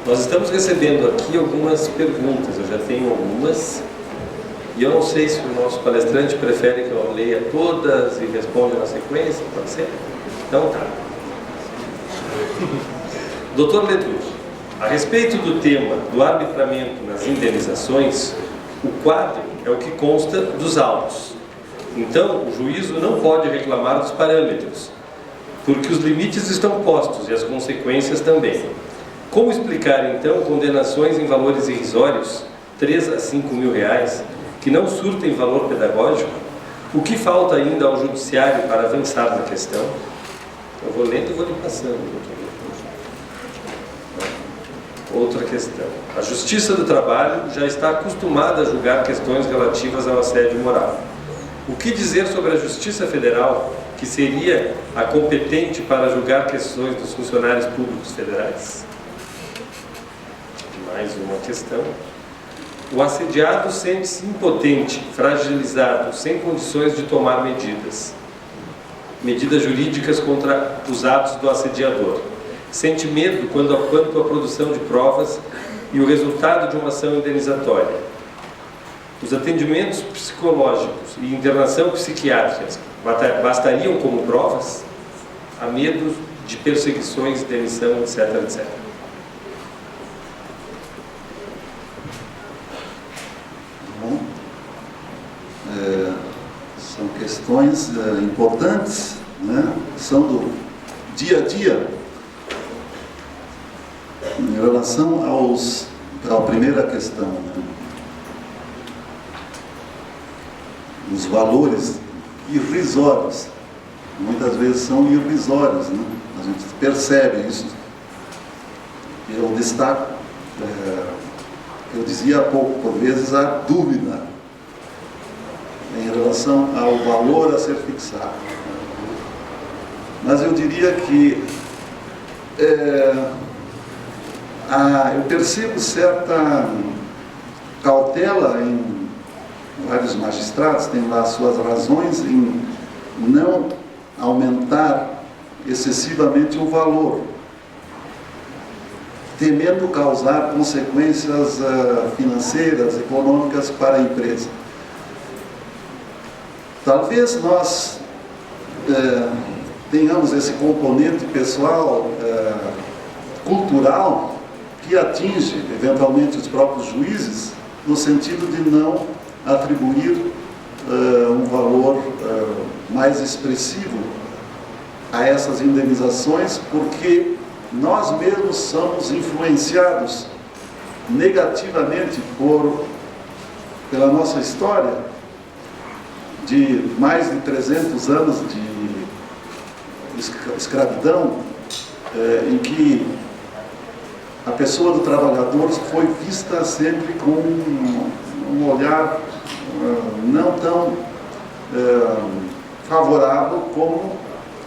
Nós estamos recebendo aqui algumas perguntas, eu já tenho algumas, e eu não sei se o nosso palestrante prefere que eu leia todas e responda na sequência, pode ser? Então tá. Doutor Ledru, a respeito do tema do arbitramento nas indenizações, o quadro é o que consta dos autos. Então, o juízo não pode reclamar dos parâmetros, porque os limites estão postos e as consequências também. Como explicar, então, condenações em valores irrisórios, 3 a 5 mil reais, que não surtem valor pedagógico? O que falta ainda ao judiciário para avançar na questão? Eu vou lendo e vou lhe passando, doutor. Outra questão. A Justiça do Trabalho já está acostumada a julgar questões relativas ao assédio moral. O que dizer sobre a Justiça Federal, que seria a competente para julgar questões dos funcionários públicos federais? Mais uma questão. O assediado sente-se impotente, fragilizado, sem condições de tomar medidas jurídicas contra os atos do assediador. Sente medo quanto à produção de provas e o resultado de uma ação indenizatória. Os atendimentos psicológicos e internação psiquiátrica bastariam como provas? Há medo de perseguições, demissão, etc, etc. Bom, são questões importantes, né? São do dia a dia. Em relação à primeira questão, né? Os valores irrisórios, muitas vezes são irrisórios, né? A gente percebe isso. Eu destaco, eu dizia há pouco, por vezes há dúvida em relação ao valor a ser fixado. Mas eu diria que eu percebo certa cautela em vários magistrados, têm lá suas razões em não aumentar excessivamente o valor, temendo causar consequências financeiras, econômicas para a empresa. Talvez nós tenhamos esse componente pessoal, cultural, que atinge eventualmente os próprios juízes, no sentido de não atribuir um valor mais expressivo a essas indenizações, porque nós mesmos somos influenciados negativamente pela nossa história de mais de 300 anos de escravidão, em que a pessoa do trabalhador foi vista sempre com um olhar não tão favorável como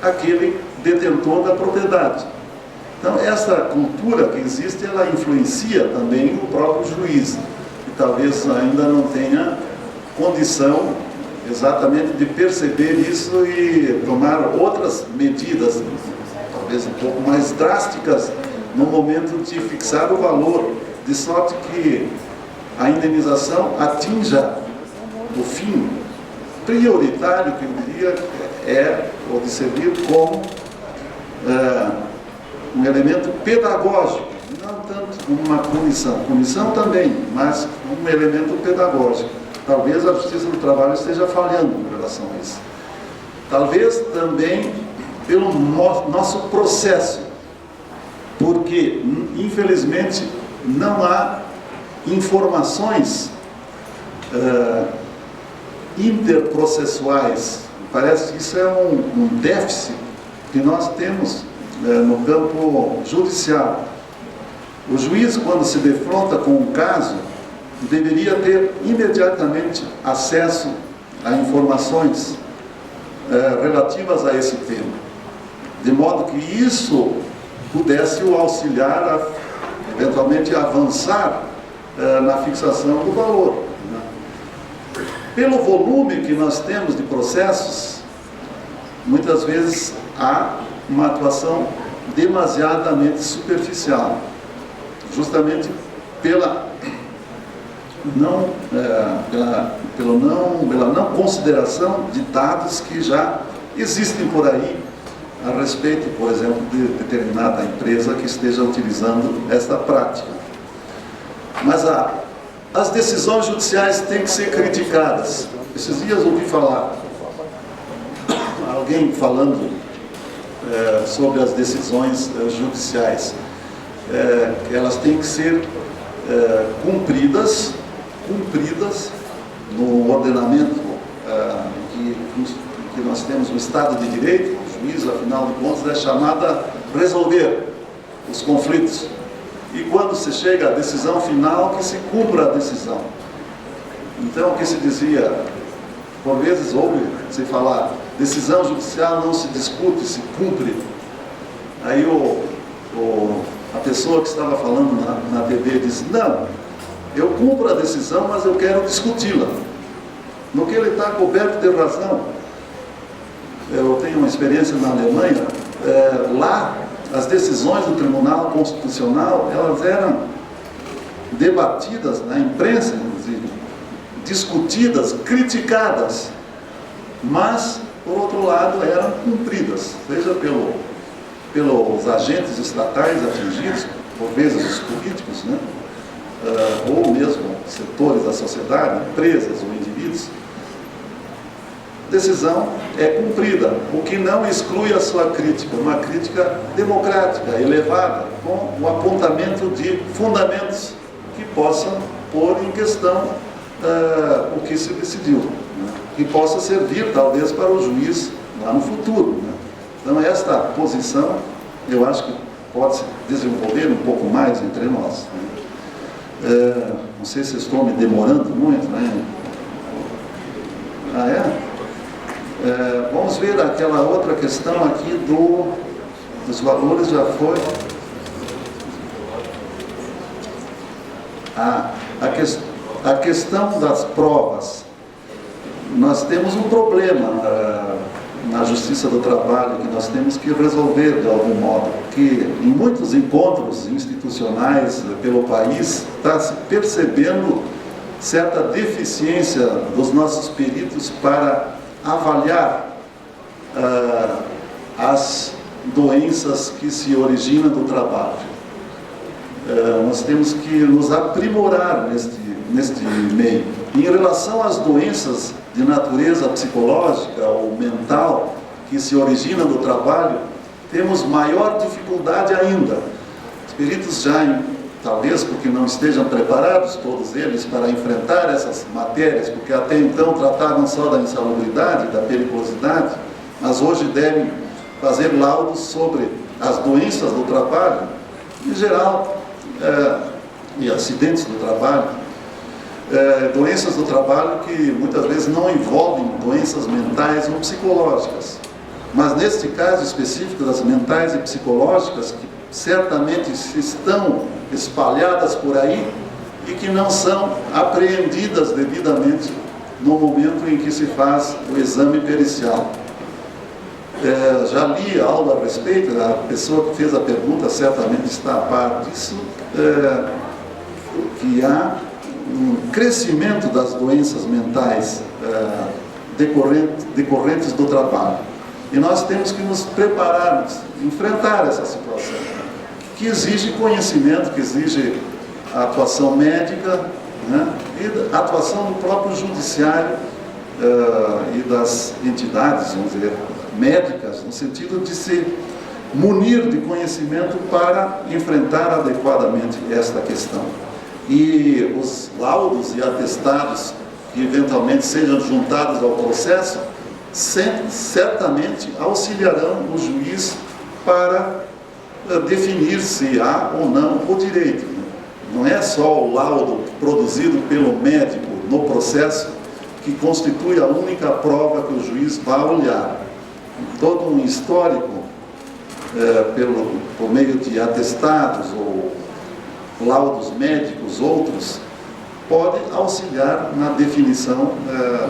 aquele detentor da propriedade. Então, essa cultura que existe, ela influencia também o próprio juiz, que talvez ainda não tenha condição exatamente de perceber isso e tomar outras medidas, talvez um pouco mais drásticas, no momento de fixar o valor, de sorte que a indenização atinja o fim prioritário, que eu diria ou de servir como um elemento pedagógico, não tanto como uma punição também, mas um elemento pedagógico. Talvez a Justiça do Trabalho esteja falhando em relação a isso. Talvez também pelo nosso processo, porque, infelizmente, não há informações interprocessuais. Parece que isso é um déficit que nós temos no campo judicial. O juiz, quando se defronta com um caso, deveria ter imediatamente acesso a informações relativas a esse tema, de modo que isso pudesse o auxiliar a, eventualmente, avançar na fixação do valor. Pelo volume que nós temos de processos, muitas vezes há uma atuação demasiadamente superficial. justamente pela não consideração de dados que já existem por aí a respeito, por exemplo, de determinada empresa que esteja utilizando esta prática. Mas as decisões judiciais têm que ser criticadas. Esses dias ouvi falar, alguém falando sobre as decisões judiciais, que elas têm que ser cumpridas no ordenamento que nós temos no Estado de Direito. O juiz, afinal de contas, é chamado a resolver os conflitos. E quando se chega à decisão final, que se cumpra a decisão. Então, o que se dizia, por vezes ouve-se falar, decisão judicial não se discute, se cumpre. Aí a pessoa que estava falando na TV disse, não, eu cumpro a decisão, mas eu quero discuti-la. No que ele está coberto de razão. Eu tenho uma experiência na Alemanha, lá as decisões do Tribunal Constitucional, elas eram debatidas na imprensa, inclusive, discutidas, criticadas, mas, por outro lado, eram cumpridas, seja pelos agentes estatais atingidos, por vezes os políticos, né? Ou mesmo setores da sociedade, empresas ou indivíduos. Decisão é cumprida, o que não exclui a sua crítica, uma crítica democrática, elevada, com o apontamento de fundamentos que possam pôr em questão o que se decidiu, né? Que possa servir talvez para o juiz lá no futuro, né? Então esta posição eu acho que pode se desenvolver um pouco mais entre nós, né? Não sei se estou me demorando muito, né? Vamos ver aquela outra questão aqui dos valores, já foi. A questão das provas. Nós temos um problema na Justiça do Trabalho que nós temos que resolver de algum modo, que em muitos encontros institucionais pelo país está se percebendo certa deficiência dos nossos peritos para avaliar as doenças que se originam do trabalho. Nós temos que nos aprimorar neste meio. Em relação às doenças de natureza psicológica ou mental que se originam do trabalho, temos maior dificuldade ainda. Os peritos já, talvez porque não estejam preparados todos eles para enfrentar essas matérias, porque até então tratavam só da insalubridade, da periculosidade, mas hoje devem fazer laudos sobre as doenças do trabalho, em geral, e acidentes do trabalho, doenças do trabalho que muitas vezes não envolvem doenças mentais ou psicológicas, mas neste caso específico das mentais e psicológicas, que certamente estão espalhadas por aí e que não são apreendidas devidamente no momento em que se faz o exame pericial. Já li a aula a respeito, a pessoa que fez a pergunta certamente está a par disso, que há um crescimento das doenças mentais decorrentes do trabalho. E nós temos que nos prepararmos, enfrentar essa situação, que exige conhecimento, que exige a atuação médica, né, e a atuação do próprio judiciário e das entidades, vamos dizer, médicas, no sentido de se munir de conhecimento para enfrentar adequadamente esta questão. E os laudos e atestados que eventualmente sejam juntados ao processo, certamente auxiliarão o juiz para definir se há ou não o direito. Não é só o laudo produzido pelo médico no processo que constitui a única prova que o juiz vai olhar. Todo um histórico, por meio de atestados ou laudos médicos, outros, pode auxiliar na definição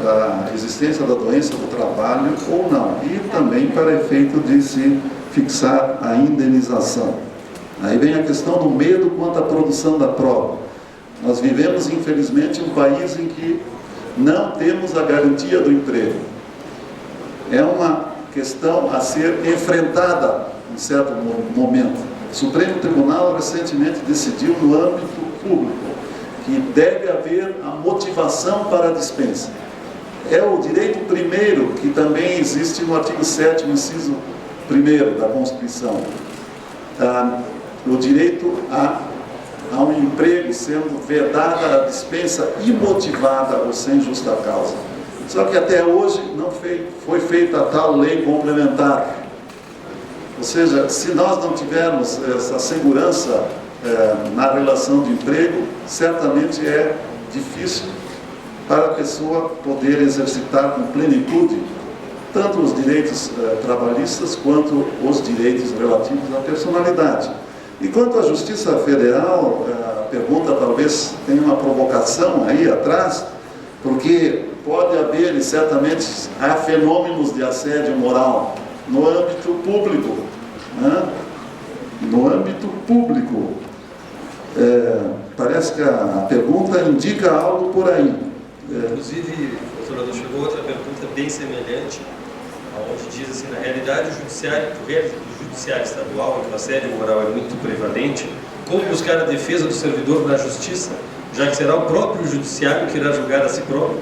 da existência da doença do trabalho ou não, e também para efeito de se fixar a indenização. Aí vem a questão do medo quanto à produção da prova. Nós vivemos, infelizmente, em um país em que não temos a garantia do emprego. É uma questão a ser enfrentada em certo momento. O Supremo Tribunal recentemente decidiu no âmbito público que deve haver a motivação para a dispensa. É o direito primeiro que também existe no artigo 7º, inciso 1º da Constituição. O direito a um emprego sendo vedada a dispensa imotivada ou sem justa causa. Só que até hoje não foi feita a tal lei complementar. Ou seja, se nós não tivermos essa segurança na relação de emprego, certamente é difícil para a pessoa poder exercitar com plenitude tanto os direitos trabalhistas quanto os direitos relativos à personalidade. E quanto à Justiça Federal, a pergunta talvez tenha uma provocação aí atrás, porque pode haver, e certamente há fenômenos de assédio moral no âmbito público, né? No âmbito público. Parece que a pergunta indica algo por aí. Inclusive, doutor, chegou outra pergunta bem semelhante, onde diz assim, na realidade o judiciário estadual, em que o assédio moral é muito prevalente, como buscar a defesa do servidor na justiça, já que será o próprio judiciário que irá julgar a si próprio?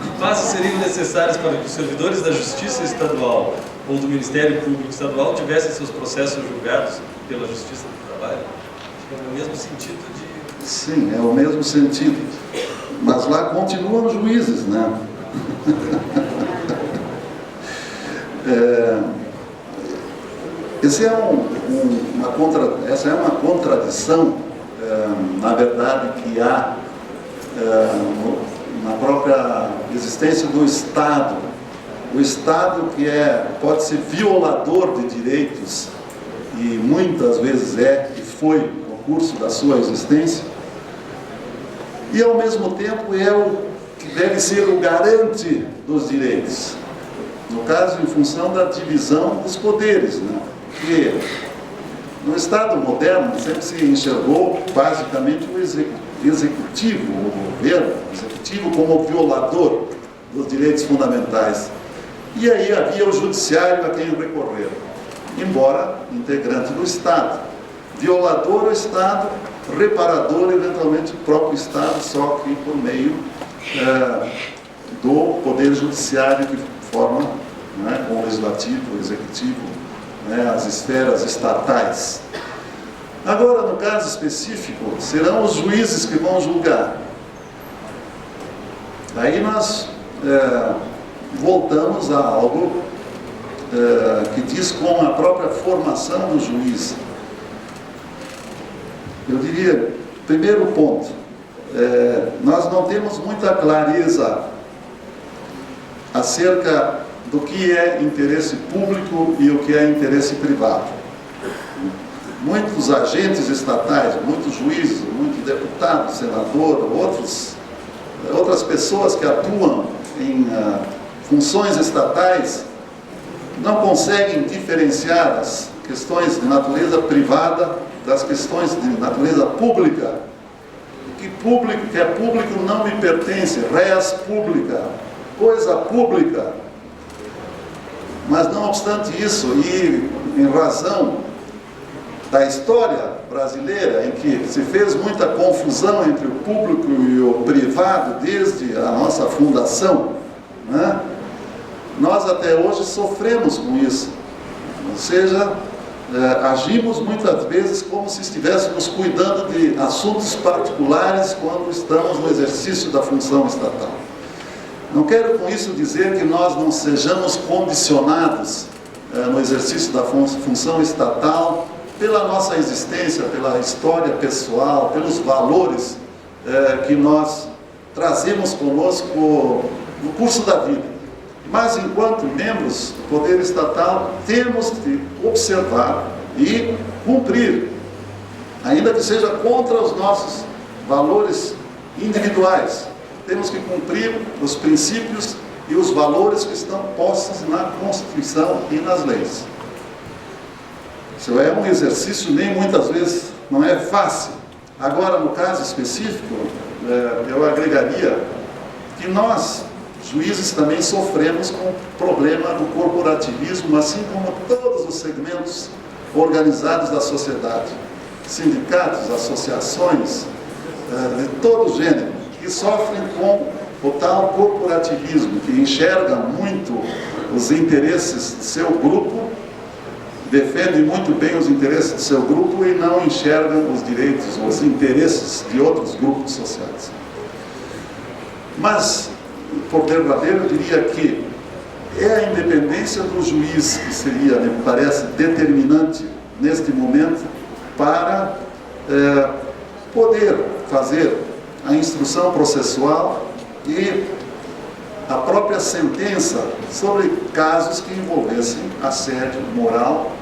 Que passos seriam necessários para que os servidores da justiça estadual ou do Ministério Público Estadual tivessem seus processos julgados pela Justiça do Trabalho? Acho que é o mesmo sentido de... Sim, é o mesmo sentido. Mas lá continuam os juízes, né? Essa é uma contradição, na verdade, que há na própria existência do Estado. O Estado que pode ser violador de direitos, e muitas vezes e foi no curso da sua existência, e ao mesmo tempo é o que deve ser o garante dos direitos. No caso, em função da divisão dos poderes, né? Porque no Estado moderno sempre se enxergou basicamente o executivo, o governo, o executivo como violador dos direitos fundamentais. E aí havia o judiciário a quem recorrer, embora integrante do Estado. Violador o Estado, reparador eventualmente o próprio Estado, só que por meio do Poder Judiciário que forma, né, com o Legislativo, o Executivo, né, as esferas estatais. Agora, no caso específico, serão os juízes que vão julgar. Aí nós voltamos a algo que diz com a própria formação do juiz. Eu diria, primeiro ponto, nós não temos muita clareza acerca do que é interesse público e o que é interesse privado. Muitos agentes estatais, muitos juízes, muitos deputados, senadores, outras pessoas que atuam em funções estatais não conseguem diferenciar as questões de natureza privada das questões de natureza pública. O que é público não me pertence, res pública, coisa pública. Mas não obstante isso, e em razão da história brasileira, em que se fez muita confusão entre o público e o privado desde a nossa fundação, né? Nós até hoje sofremos com isso. Ou seja, agimos muitas vezes como se estivéssemos cuidando de assuntos particulares quando estamos no exercício da função estatal. Não quero com isso dizer que nós não sejamos condicionados no exercício da função estatal pela nossa existência, pela história pessoal, pelos valores que nós trazemos conosco no curso da vida. Mas, enquanto membros do poder estatal, temos de observar e cumprir, ainda que seja contra os nossos valores individuais. Temos que cumprir os princípios e os valores que estão postos na Constituição e nas leis. Isso é um exercício nem muitas vezes não é fácil. Agora, no caso específico, eu agregaria que nós, juízes, também sofremos com o problema do corporativismo, assim como todos os segmentos organizados da sociedade, sindicatos, associações, de todo gênero, que sofrem com o tal corporativismo, que enxerga muito os interesses de seu grupo, defende muito bem os interesses de seu grupo e não enxergam os direitos, os interesses de outros grupos sociais. Mas, por derradeiro, eu diria que é a independência do juiz que seria, me parece, determinante neste momento para poder fazer a instrução processual e a própria sentença sobre casos que envolvessem assédio moral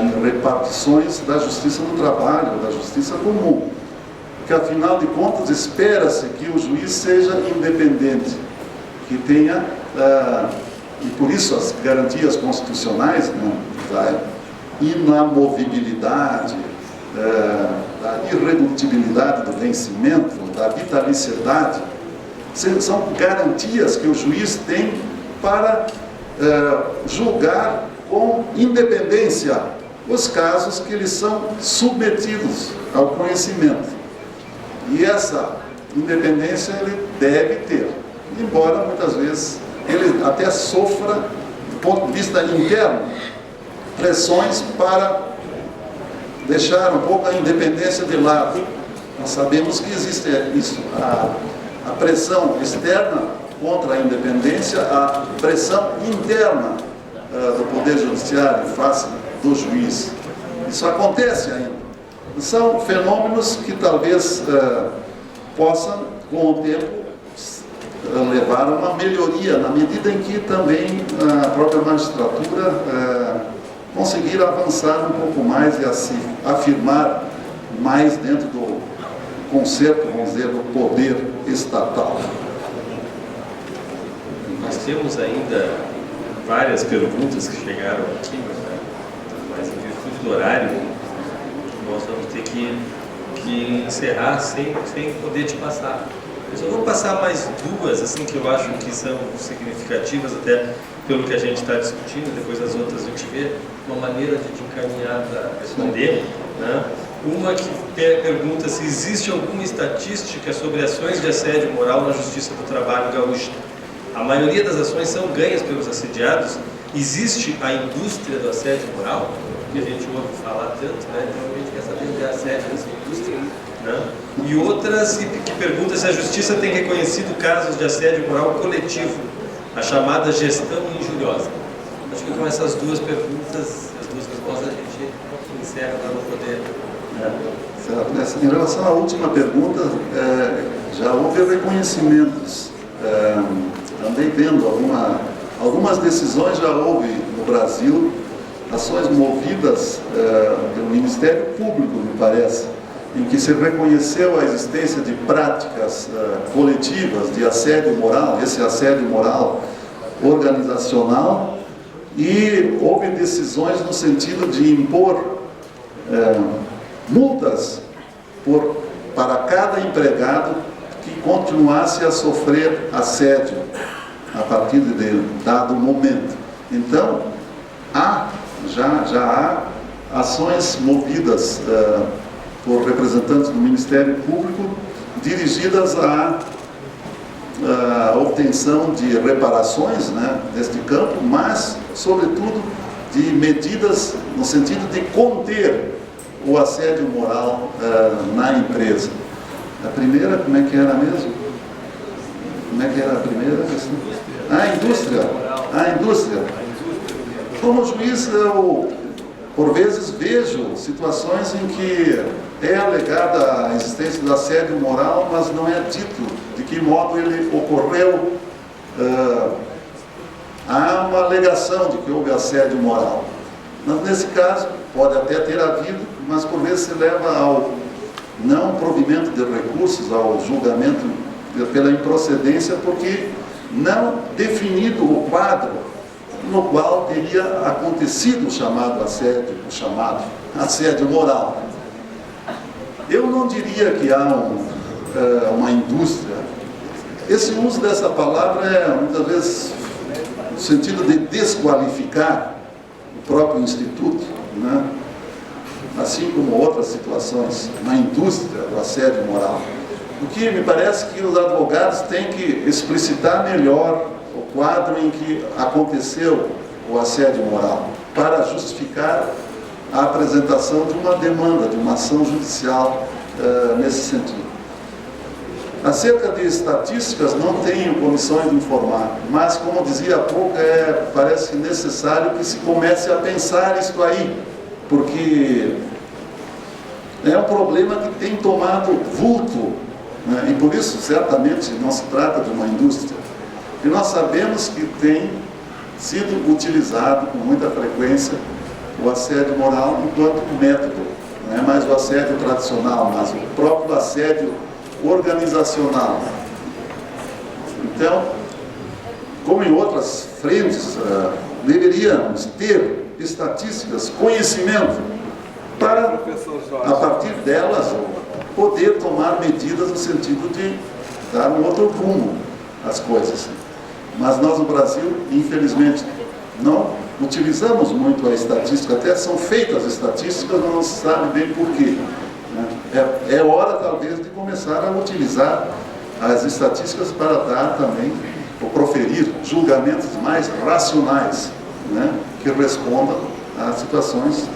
em repartições da justiça do trabalho, da justiça comum. Porque, afinal de contas, espera-se que o juiz seja independente, que tenha, e por isso as garantias constitucionais, né, da inamovibilidade, da irredutibilidade do vencimento, da vitaliciedade, são garantias que o juiz tem para julgar com independência os casos que lhes são submetidos ao conhecimento. E essa independência ele deve ter, embora muitas vezes ele até sofra, do ponto de vista interno, pressões para deixar um pouco a independência de lado. Nós sabemos que existe isso, a pressão externa contra a independência, a pressão interna do Poder Judiciário em face do juiz. Isso acontece ainda. São fenômenos que talvez possam, com o tempo, levar a uma melhoria, na medida em que também a própria magistratura conseguir avançar um pouco mais e se afirmar mais dentro do conceito, vamos dizer, do poder estatal. Nós temos ainda várias perguntas que chegaram aqui, mas em virtude do horário, nós vamos ter que encerrar sem poder te passar. Eu só vou passar mais duas, assim, que eu acho que são significativas, até pelo que a gente está discutindo, depois as outras a gente vê uma maneira de te encaminhar para responder, né? Uma que pergunta se existe alguma estatística sobre ações de assédio moral na Justiça do Trabalho gaúcha. A maioria das ações são ganhas pelos assediados. Existe a indústria do assédio moral, que a gente ouve falar tanto, né? Então a gente quer saber de assédio nessa indústria, né? E outras que perguntam se a Justiça tem reconhecido casos de assédio moral coletivo, a chamada gestão injuriosa. Acho que com essas duas perguntas, as duas respostas, a gente encerra para não poder... Em relação à última pergunta, já houve reconhecimentos. Andei vendo algumas decisões, já houve no Brasil, ações movidas pelo Ministério Público, me parece, em que se reconheceu a existência de práticas coletivas de assédio moral, esse assédio moral organizacional, e houve decisões no sentido de impor multas para cada empregado que continuasse a sofrer assédio a partir de dado momento. Então, já há ações movidas por representantes do Ministério Público dirigidas à obtenção de reparações, né, neste campo, mas, sobretudo, de medidas no sentido de conter o assédio moral na empresa. A primeira, como é que era mesmo? Como é que era a primeira questão? A indústria. Como juiz, eu, por vezes, vejo situações em que é alegada a existência do assédio moral, mas não é dito de que modo ele ocorreu. Há uma alegação de que houve assédio moral. Mas, nesse caso, pode até ter havido, mas por vezes se leva ao não provimento de recursos, ao julgamento pela improcedência, porque não definido o quadro no qual teria acontecido o chamado assédio moral. Eu não diria que há uma indústria. Esse uso dessa palavra é, muitas vezes, no sentido de desqualificar o próprio Instituto, né? Assim como outras situações, uma indústria do assédio moral. O que me parece que os advogados têm que explicitar melhor o quadro em que aconteceu o assédio moral, para justificar a apresentação de uma demanda, de uma ação judicial nesse sentido. Acerca de estatísticas, não tenho condições de informar, mas, como dizia há pouco, parece necessário que se comece a pensar isso aí, porque é um problema que tem tomado vulto, né? E por isso, certamente, não se trata de uma indústria. E nós sabemos que tem sido utilizado com muita frequência o assédio moral enquanto método. Não é mais o assédio tradicional, mas o próprio assédio organizacional. Então, como em outras frentes, deveríamos ter estatísticas, conhecimento, para, a partir delas, poder tomar medidas no sentido de dar um outro rumo às coisas. Mas nós no Brasil, infelizmente, não utilizamos muito a estatística, até são feitas estatísticas, mas não se sabe bem por quê. É hora, talvez, de começar a utilizar as estatísticas para dar também, ou proferir julgamentos mais racionais, né, que respondam a situações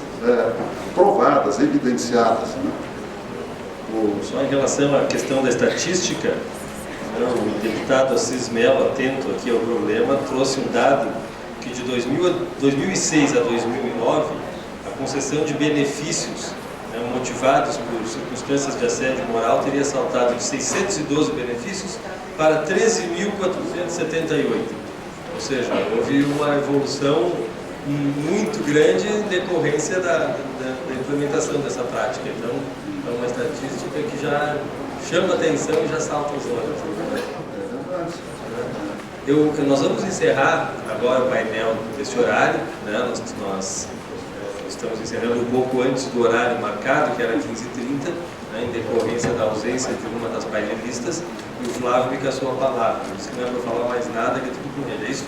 provadas, evidenciadas. Né. Só em relação à questão da estatística, o deputado Assis Mello, atento aqui ao problema, trouxe um dado que de 2006 a 2009, a concessão de benefícios motivados por circunstâncias de assédio moral teria saltado de 612 benefícios para 13.478. Ou seja, houve uma evolução muito grande em decorrência da implementação dessa prática. Então, é uma estatística que já chama a atenção e já salta os olhos. Nós vamos encerrar agora o painel desse horário, né? Nós estamos encerrando um pouco antes do horário marcado, que era 15h30, né, em decorrência da ausência de uma das painelistas, e o Flávio me cassou a palavra, disse que não é para falar mais nada, que é tudo com ele, é isso?